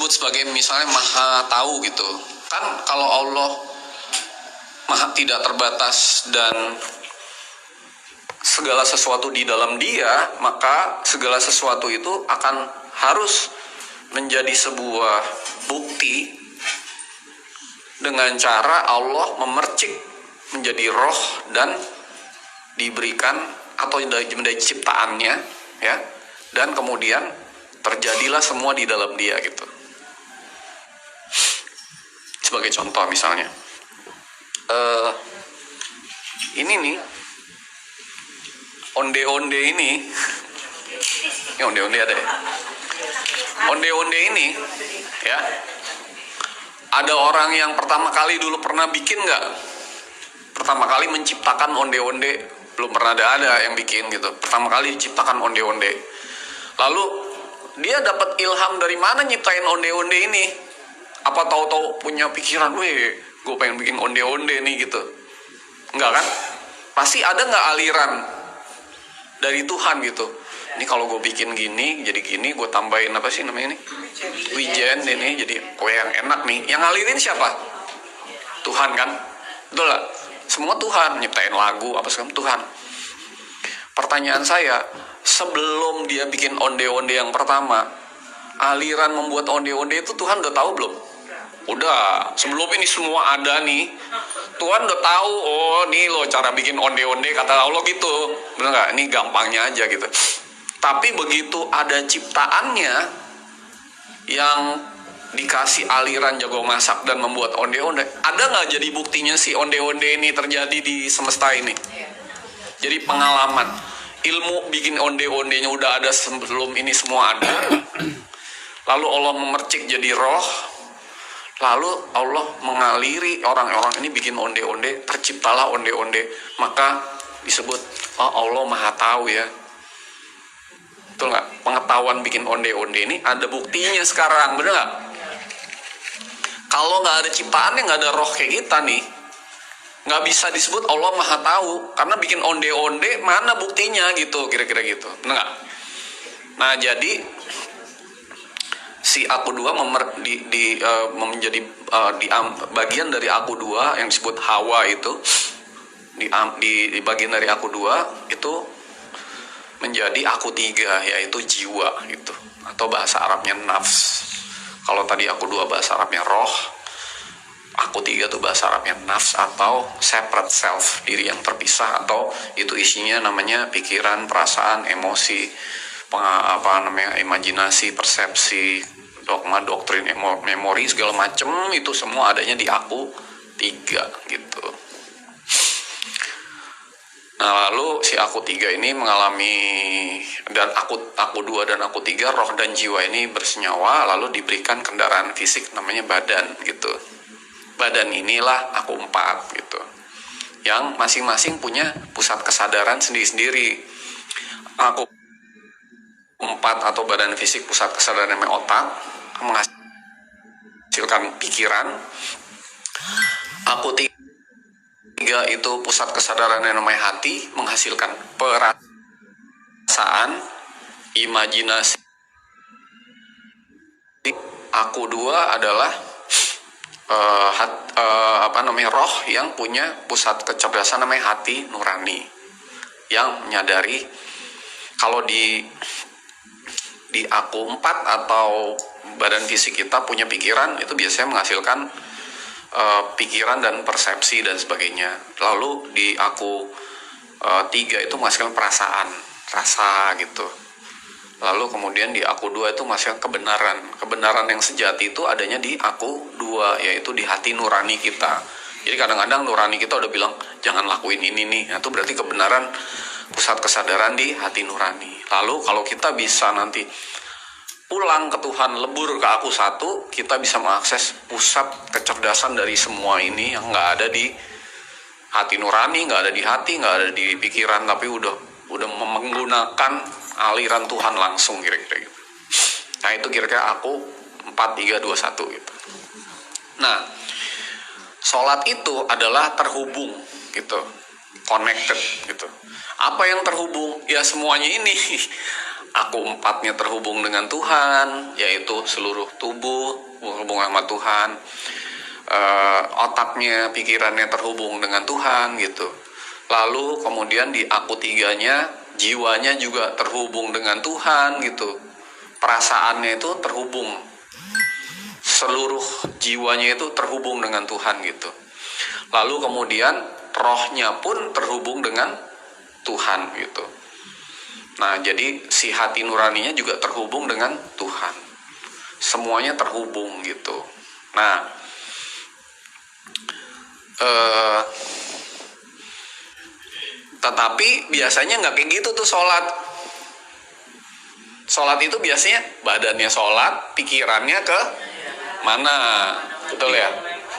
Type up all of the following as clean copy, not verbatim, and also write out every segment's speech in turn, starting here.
disebut sebagai misalnya maha tahu gitu. Kan kalau Allah maha tidak terbatas dan segala sesuatu di dalam dia, maka segala sesuatu itu akan harus menjadi sebuah bukti dengan cara Allah memercik menjadi roh dan diberikan atau menjadi ciptaannya, ya, dan kemudian terjadilah semua di dalam dia gitu. Sebagai contoh misalnya, ini nih, onde-onde ini, onde-onde ada ya? Onde-onde ini, ya, ada orang yang pertama kali dulu pernah bikin nggak? Pertama kali menciptakan onde-onde, belum pernah ada yang bikin gitu. Pertama kali diciptakan onde-onde. Lalu dia dapat ilham dari mana nyiptain onde-onde ini? Apa tahu-tahu punya pikiran, gue pengen bikin onde-onde nih gitu? Enggak kan? Pasti ada nggak aliran dari Tuhan gitu? Ini kalau gue bikin gini, jadi gini, gue tambahin apa sih namanya ini? Wijen ini, jadi kue yang enak nih. Yang ngalirin siapa? Tuhan kan? Betul lah. Semua Tuhan, nyiptain lagu, apa segala Tuhan. Pertanyaan saya, sebelum dia bikin onde-onde yang pertama, aliran membuat onde-onde itu Tuhan udah tahu belum? Udah, sebelum ini semua ada nih, Tuhan udah tahu, oh nih loh cara bikin onde-onde, kata Allah gitu. Bener gak? Ini gampangnya aja gitu. Tapi begitu ada ciptaannya yang dikasih aliran jago masak dan membuat onde-onde, ada nggak jadi buktinya si onde-onde ini terjadi di semesta ini? Jadi pengalaman, ilmu bikin onde-ondenya udah ada sebelum ini semua ada. Lalu Allah memercik jadi roh, lalu Allah mengaliri orang-orang ini bikin onde-onde, terciptalah onde-onde. Maka disebut, oh Allah maha tahu ya. Betul nggak? Pengetahuan bikin onde-onde ini ada buktinya sekarang, bener nggak? Kalau nggak ada ciptaannya, nggak ada roh kayak kita nih, nggak bisa disebut Allah maha tahu, karena bikin onde-onde mana buktinya gitu, kira-kira gitu, bener nggak? Nah jadi si aku dua menjadi bagian dari aku dua yang disebut Hawa itu, di bagian dari aku dua itu menjadi aku tiga, yaitu jiwa gitu, atau bahasa Arabnya nafs. Kalau tadi aku dua bahasa Arabnya roh, aku tiga tuh bahasa Arabnya nafs atau separate self, diri yang terpisah, atau itu isinya namanya pikiran, perasaan, emosi, imajinasi, persepsi, dogma, doktrin, memori, segala macem, itu semua adanya di aku tiga gitu. Nah lalu si aku tiga ini mengalami, dan aku dua dan aku tiga, roh dan jiwa ini bersenyawa, lalu diberikan kendaraan fisik namanya badan gitu. Badan inilah aku empat gitu, yang masing-masing punya pusat kesadaran sendiri-sendiri. Aku empat atau badan fisik, pusat kesadaran namanya otak, menghasilkan pikiran. Aku tiga itu pusat kesadaran yang namanya hati, menghasilkan perasaan, imajinasi. Aku dua adalah roh yang punya pusat kecerdasan namanya hati nurani, yang menyadari kalau di aku empat atau badan fisik kita punya pikiran, itu biasanya menghasilkan pikiran dan persepsi dan sebagainya. Lalu di aku tiga itu menghasilkan perasaan, rasa gitu. Lalu kemudian di aku dua itu menghasilkan kebenaran yang sejati itu adanya di aku dua, yaitu di hati nurani kita. Jadi kadang-kadang nurani kita udah bilang jangan lakuin ini nih, nah, itu berarti kebenaran pusat kesadaran di hati nurani. Lalu kalau kita bisa nanti pulang ke Tuhan, lebur ke aku satu, kita bisa mengakses pusat kecerdasan dari semua ini yang nggak ada di hati nurani, nggak ada di hati, nggak ada di pikiran, tapi udah menggunakan aliran Tuhan langsung, kira-kira gitu. Nah itu kira-kira aku 4, 3, 2, 1 gitu. Nah sholat itu adalah terhubung gitu, connected gitu. Apa yang terhubung? Ya semuanya ini. Aku empatnya terhubung dengan Tuhan, yaitu seluruh tubuh berhubung sama Tuhan. Otaknya, pikirannya terhubung dengan Tuhan gitu. Lalu kemudian di aku tiganya, jiwanya juga terhubung dengan Tuhan gitu. Perasaannya itu terhubung, seluruh jiwanya itu terhubung dengan Tuhan gitu. Lalu kemudian rohnya pun terhubung dengan Tuhan gitu. Nah, jadi si hati nuraninya juga terhubung dengan Tuhan. Semuanya terhubung gitu. Nah, tetapi biasanya nggak kayak gitu tuh sholat. Sholat itu biasanya badannya sholat, pikirannya ke mana? Betul ya?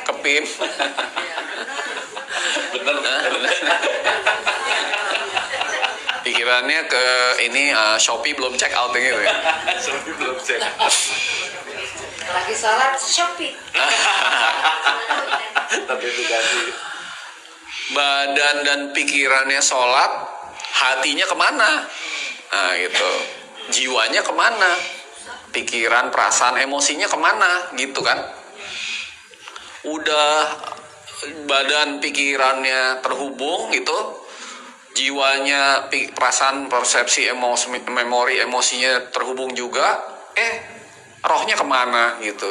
Ke PIM. Bener. Pikirannya ke ini Shopee belum check out gitu ya. Shopee belum cek. Lagi sholat Shopee. Notifikasi. Badan dan pikirannya sholat, hatinya kemana? Nah gitu. Jiwanya kemana? Pikiran, perasaan, emosinya kemana? Gitu kan? Udah badan pikirannya terhubung gitu, jiwanya, perasaan, persepsi, emosi, memori, emosinya terhubung juga. Rohnya kemana gitu?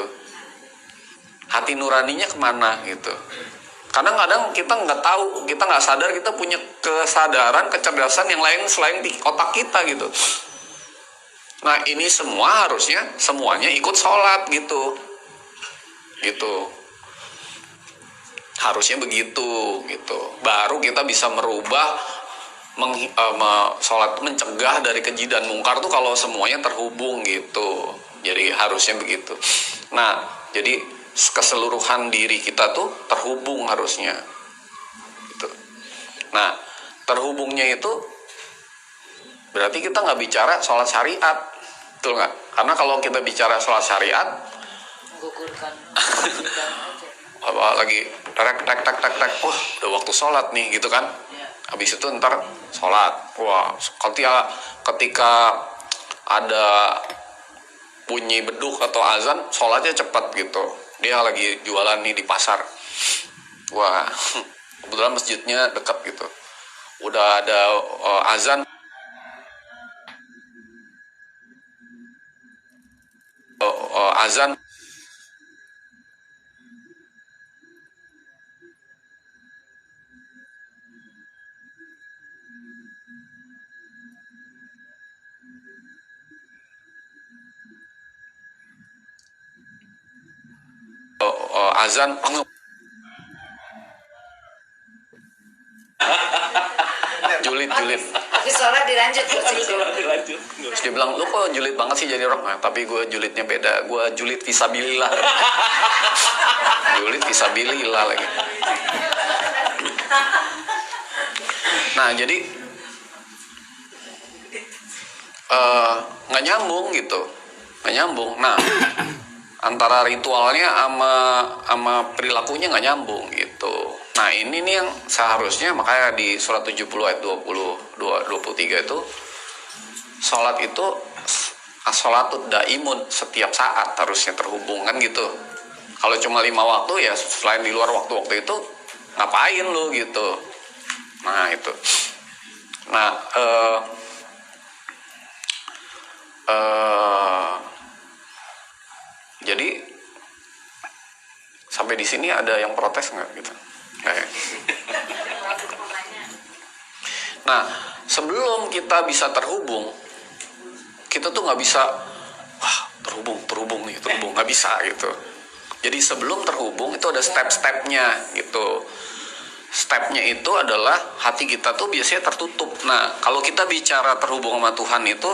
Hati nuraninya kemana gitu? Kadang-kadang kita nggak tahu, kita nggak sadar kita punya kesadaran, kecerdasan yang lain selain di otak kita gitu. Nah ini semua harusnya semuanya ikut sholat gitu, harusnya begitu gitu. Baru kita bisa merubah, sholat mencegah dari keji dan mungkar tuh kalau semuanya terhubung gitu. Jadi harusnya begitu. Nah jadi keseluruhan diri kita tuh terhubung harusnya gitu. Nah terhubungnya itu berarti kita nggak bicara sholat syariat, betul nggak? Karena kalau kita bicara sholat syariat, Menggugurkan lagi tek, wah udah waktu sholat nih gitu kan? Habis itu ntar sholat, wah ketika ada bunyi beduk atau azan, sholatnya cepat gitu. Dia lagi jualan nih di pasar, wah kebetulan masjidnya dekat gitu, udah ada azan, azan azan julid. Tapi sholat dilanjut ke situ. Lanjut. Terus dia bilang, lu kok julid banget sih jadi rock? Nah, tapi gue julidnya beda, gue julid fisabilillah. Julid fisabilillah lagi. Nah jadi nggak nyambung gitu, nggak nyambung. Nah antara ritualnya sama perilakunya nggak nyambung gitu. Nah ini nih yang seharusnya, makanya di surat 70 ayat 23 itu, sholat itu sholatud daimun, setiap saat harusnya terhubung kan gitu. Kalau cuma 5 waktu ya selain di luar waktu-waktu itu ngapain lu gitu. Nah itu. Nah jadi sampai di sini ada yang protes nggak gitu? Nah sebelum kita bisa terhubung, kita tuh nggak bisa terhubung nggak bisa gitu. Jadi sebelum terhubung itu ada step-stepnya gitu. Stepnya itu adalah hati kita tuh biasanya tertutup. Nah kalau kita bicara terhubung sama Tuhan itu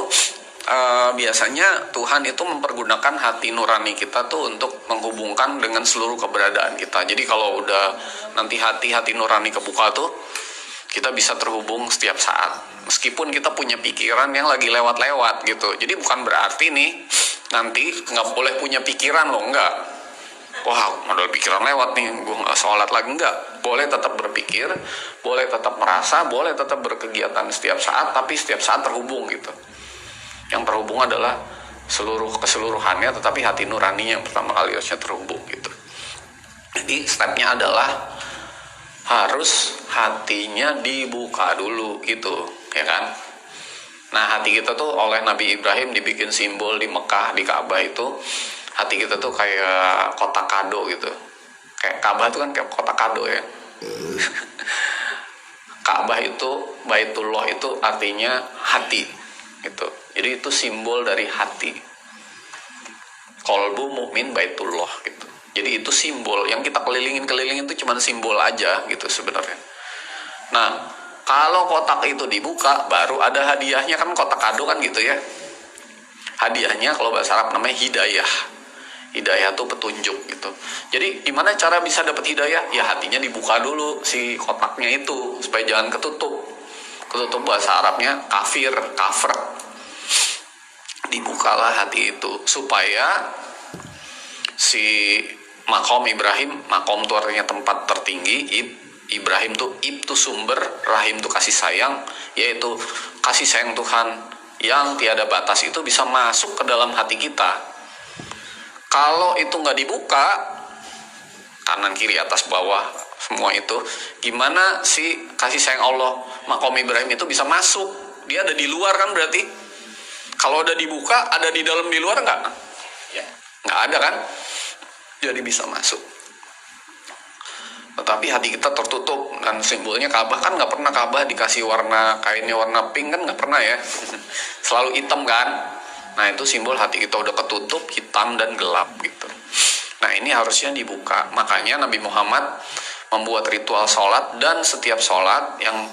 biasanya Tuhan itu mempergunakan hati nurani kita tuh untuk menghubungkan dengan seluruh keberadaan kita. Jadi kalau udah nanti hati nurani kebuka tuh, kita bisa terhubung setiap saat. Meskipun kita punya pikiran yang lagi lewat-lewat gitu. Jadi bukan berarti nih nanti nggak boleh punya pikiran loh, enggak. Wah, modal pikiran lewat nih, gue nggak sholat lagi, enggak. Boleh tetap berpikir, boleh tetap merasa, boleh tetap berkegiatan setiap saat, tapi setiap saat terhubung gitu. Yang terhubung adalah keseluruhannya, tetapi hati nurani yang pertama kali harusnya terhubung gitu. Jadi stepnya adalah harus hatinya dibuka dulu gitu, ya kan? Nah, hati kita tuh oleh Nabi Ibrahim dibikin simbol di Mekah, di Ka'bah itu. Hati kita tuh kayak kotak kado gitu. Kayak Ka'bah itu kan kayak kotak kado ya. Ka'bah itu, Baitullah itu artinya hati gitu. Jadi itu simbol dari hati. Qalbu mukmin Baitullah gitu. Jadi itu simbol yang kita kelilingin itu cuma simbol aja gitu sebenarnya. Nah, kalau kotak itu dibuka baru ada hadiahnya, kan kotak kado kan gitu ya. Hadiahnya kalau bahasa Arab namanya hidayah. Hidayah tuh petunjuk gitu. Jadi gimana cara bisa dapat hidayah? Ya hatinya dibuka dulu si kotaknya itu supaya jangan ketutup. Ketutup bahasa Arabnya kafir. Dibukalah hati itu supaya si makom Ibrahim, makom itu artinya tempat tertinggi, Ibrahim tuh itu sumber, rahim tuh kasih sayang, yaitu kasih sayang Tuhan yang tiada batas itu bisa masuk ke dalam hati kita. Kalau itu nggak dibuka, kanan kiri atas bawah semua itu, gimana si kasih sayang Allah makom Ibrahim itu bisa masuk? Dia ada di luar kan berarti. Kalau udah dibuka, ada di dalam di luar nggak? Ya, nggak ada kan? Jadi bisa masuk. Tetapi hati kita tertutup, dan simbolnya Ka'bah kan nggak pernah Ka'bah dikasih warna kainnya warna pink kan nggak pernah ya. Selalu hitam kan? Nah itu simbol hati kita udah ketutup, hitam dan gelap gitu. Nah ini harusnya dibuka. Makanya Nabi Muhammad membuat ritual sholat, dan setiap sholat yang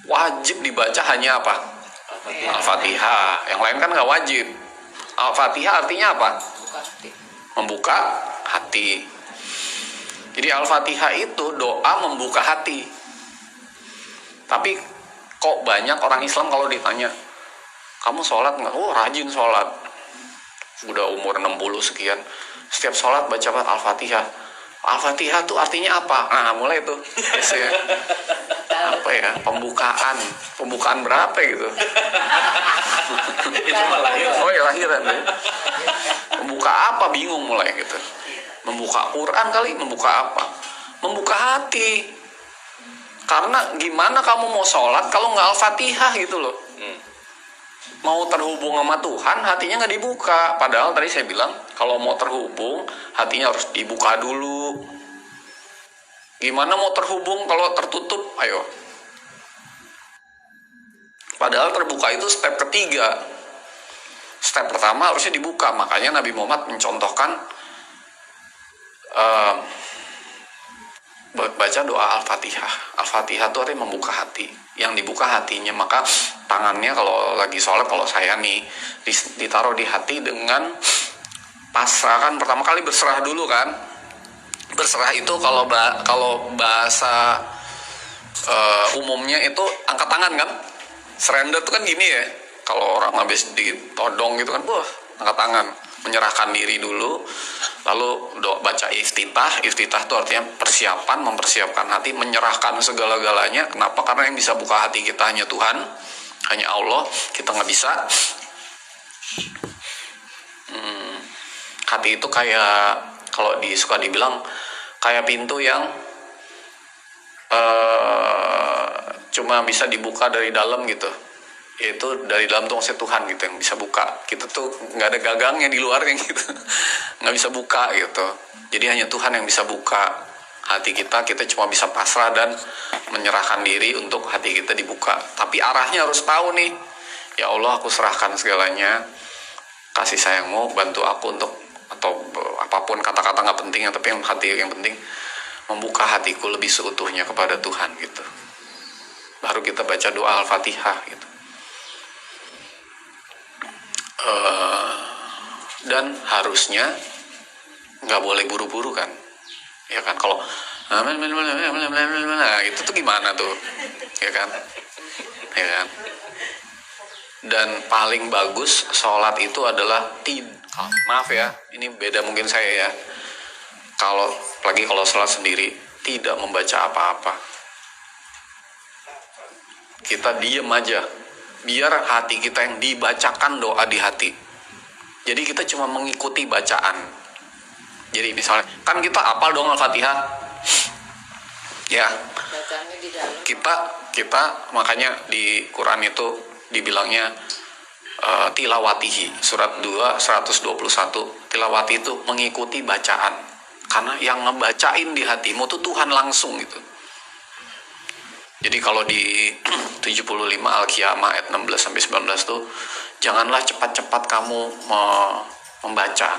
wajib dibaca hanya apa? Al-Fatihah. Yang lain kan nggak wajib. Al-Fatihah artinya apa? Membuka hati. Jadi Al-Fatihah itu doa membuka hati. Tapi kok banyak orang Islam kalau ditanya, kamu sholat nggak? Oh rajin sholat. Udah umur 60 sekian. Setiap sholat baca Al-Fatihah. Al-Fatihah tuh artinya apa? Nah mulai tuh. Ya. Apa ya? Pembukaan. Pembukaan berapa gitu? Oh ya lahiran ya. Membuka apa? Bingung mulai gitu. Membuka Quran kali? Membuka apa? Membuka hati. Karena gimana kamu mau sholat kalau nggak Al-Fatihah gitu loh. Mau terhubung sama Tuhan, hatinya nggak dibuka. Padahal tadi saya bilang, kalau mau terhubung, hatinya harus dibuka dulu. Gimana mau terhubung kalau tertutup? Ayo. Padahal terbuka itu step ketiga. Step pertama harusnya dibuka. Makanya Nabi Muhammad mencontohkan baca doa Al-Fatihah. Al-Fatihah itu artinya membuka hati. Yang dibuka hatinya, maka tangannya kalau lagi sholat, kalau saya nih ditaruh di hati dengan pasrah kan. Pertama kali berserah dulu kan. Berserah itu kalau bahasa umumnya itu angkat tangan kan. Surrender itu kan gini ya. Kalau orang habis ditodong gitu kan, angkat tangan, menyerahkan diri dulu. Lalu baca iftitah. Iftitah itu artinya persiapan, mempersiapkan hati, menyerahkan segala-galanya. Kenapa? Karena yang bisa buka hati kita hanya Tuhan, hanya Allah. Kita nggak bisa. Hati itu kayak, kalau suka dibilang kayak pintu yang cuma bisa dibuka dari dalam gitu. Yaitu dari dalam tuh maksudnya Tuhan gitu yang bisa buka. Kita tuh nggak ada gagangnya di luarnya gitu, nggak bisa buka gitu. Jadi hanya Tuhan yang bisa buka hati kita. Kita cuma bisa pasrah dan menyerahkan diri untuk hati kita dibuka. Tapi arahnya harus tahu nih. Ya Allah, aku serahkan segalanya. Kasih sayangmu, bantu aku untuk, atau apapun kata-kata nggak penting, tapi yang hati yang penting, membuka hatiku lebih seutuhnya kepada Tuhan gitu. Baru kita baca doa Al-Fatihah gitu. Dan harusnya nggak boleh buru-buru kan, ya kan? Kalau itu tuh gimana tuh, ya kan? Dan paling bagus sholat itu adalah maaf ya, ini beda mungkin saya ya. Kalau sholat sendiri tidak membaca apa-apa, kita diem aja, biar hati kita yang dibacakan doa di hati. Jadi kita cuma mengikuti bacaan. Jadi misalnya kan kita hafal dong Al-Fatihah, ya. Bacanya di dalam. Kita makanya di Quran itu dibilangnya tilawatihi, surat 2 121. Tilawati itu mengikuti bacaan, karena yang ngebacain di hatimu tuh Tuhan langsung gitu. Jadi kalau di 75 Al-Qiyamah ayat 16 sampai 19 tuh, janganlah cepat-cepat kamu membaca.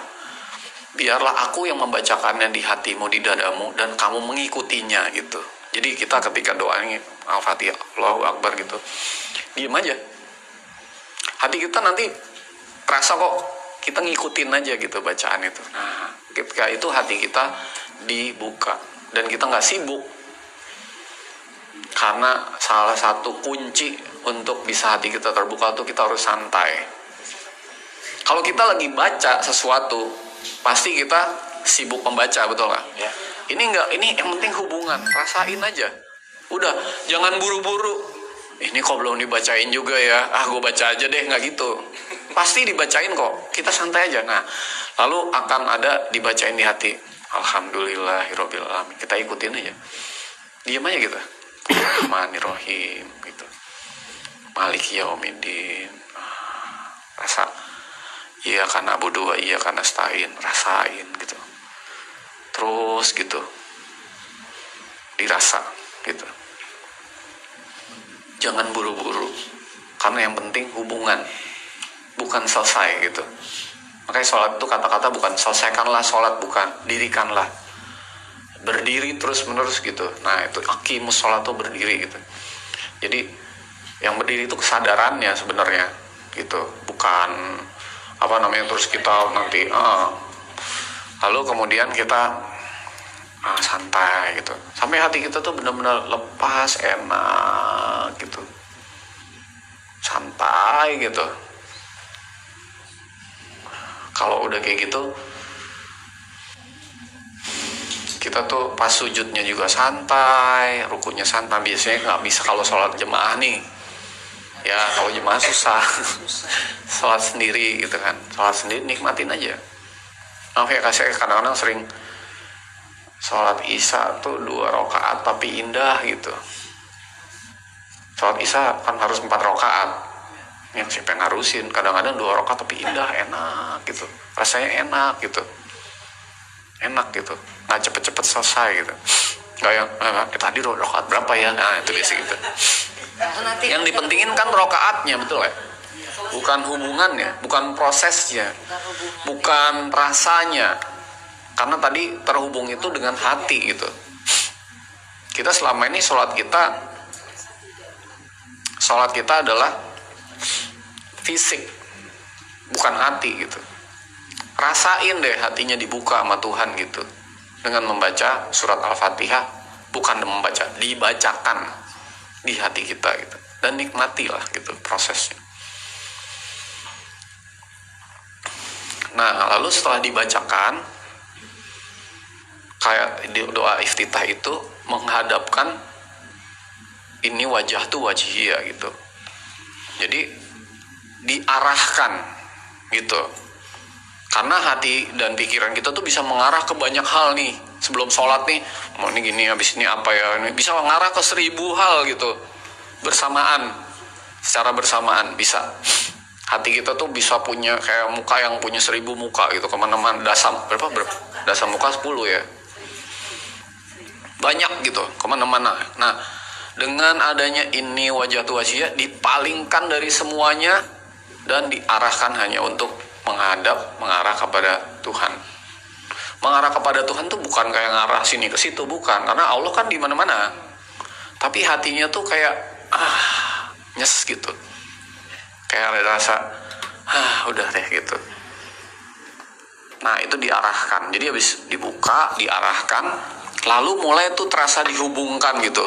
Biarlah aku yang membacakannya di hatimu, di dadamu, dan kamu mengikutinya gitu. Jadi kita ketika doa ini Al-Fatihah, Allahu Akbar gitu, diem aja. Hati kita nanti rasa kok kita ngikutin aja gitu bacaan itu. Nah, ketika itu hati kita dibuka dan kita nggak sibuk. Karena salah satu kunci untuk bisa hati kita terbuka tuh kita harus santai. Kalau kita lagi baca sesuatu, pasti kita sibuk membaca, betul nggak? Ya. Ini enggak, ini yang penting hubungan, rasain aja. Udah, jangan buru-buru. Ini kok belum dibacain juga ya, gue baca aja deh, nggak gitu. Pasti dibacain kok, kita santai aja. Nah, lalu akan ada dibacain di hati. Alhamdulillahirabbil alamin. Kita ikutin aja. Diam aja gitu. Bismillahirrahmanirrahim gitu. Maliki yaumiddin. Rasa iya karena na'budu wa iya karena nasta'in, rasain gitu. Terus gitu. Dirasa gitu. Jangan buru-buru. Karena yang penting hubungan, bukan selesai gitu. Makanya sholat itu kata-kata bukan selesaikanlah sholat, bukan dirikanlah. Berdiri terus menerus gitu. Nah itu aqimus sholat tuh berdiri gitu. Jadi yang berdiri itu kesadarannya sebenarnya gitu, bukan apa namanya terus kita nanti lalu kemudian kita santai gitu sampai hati kita tuh benar-benar lepas, enak gitu, santai gitu. Kalau udah kayak gitu, kita tuh pas sujudnya juga santai, rukunya santai. Biasanya nggak bisa kalau sholat jemaah nih, ya kalau jemaah susah. Sholat sendiri gitu kan, sholat sendiri nikmatin aja. Kayak saya kadang-kadang sering sholat isya tuh 2 rakaat tapi indah gitu. Sholat isya kan harus 4 rakaat, yang siapa yang ngarusin. Kadang-kadang 2 rakaat tapi indah, enak gitu, rasanya enak gitu. Enak gitu, nggak cepet-cepet selesai gitu, nggak yang tadi rokaat berapa ya, nah itu biasa gitu. Yang dipentingin kan rokaatnya, betul ya, bukan hubungannya, bukan prosesnya, bukan rasanya, karena tadi terhubung itu dengan hati gitu. Kita selama ini sholat kita adalah fisik, bukan hati gitu. Rasain deh hatinya dibuka sama Tuhan gitu dengan membaca surat Al-Fatihah, bukan membaca, dibacakan di hati kita gitu, dan nikmatilah gitu prosesnya. Nah lalu setelah dibacakan, kayak doa iftitah itu menghadapkan ini wajah tuh wajhiyah gitu, jadi diarahkan gitu. Karena hati dan pikiran kita tuh bisa mengarah ke banyak hal nih. Sebelum sholat nih, mau ini gini, habis ini apa ya, ini bisa mengarah ke 1000 hal gitu. Secara bersamaan bisa. Hati kita tuh bisa punya kayak muka yang punya 1000 muka gitu. Kemana-mana, dasam muka 10 ya. Banyak gitu, kemana-mana. Nah, dengan adanya ini wajah tuwasiyah, dipalingkan dari semuanya dan diarahkan hanya untuk mengarah kepada Tuhan. Mengarah kepada Tuhan tuh bukan kayak ngarah sini ke situ, bukan, karena Allah kan di mana-mana. Tapi hatinya tuh kayak nyes gitu. Kayak ada rasa udah deh gitu. Nah, itu diarahkan. Jadi habis dibuka, diarahkan, lalu mulai tuh terasa dihubungkan gitu.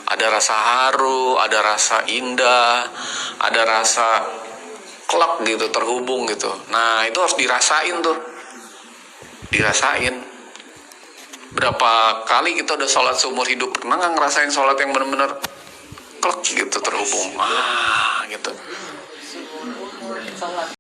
Ada rasa haru, ada rasa indah, ada rasa klak gitu, terhubung gitu. Nah itu harus dirasain tuh, dirasain. Berapa kali kita udah sholat seumur hidup, pernah nggak ngerasain sholat yang benar-benar klek gitu terhubung gitu. Sholat.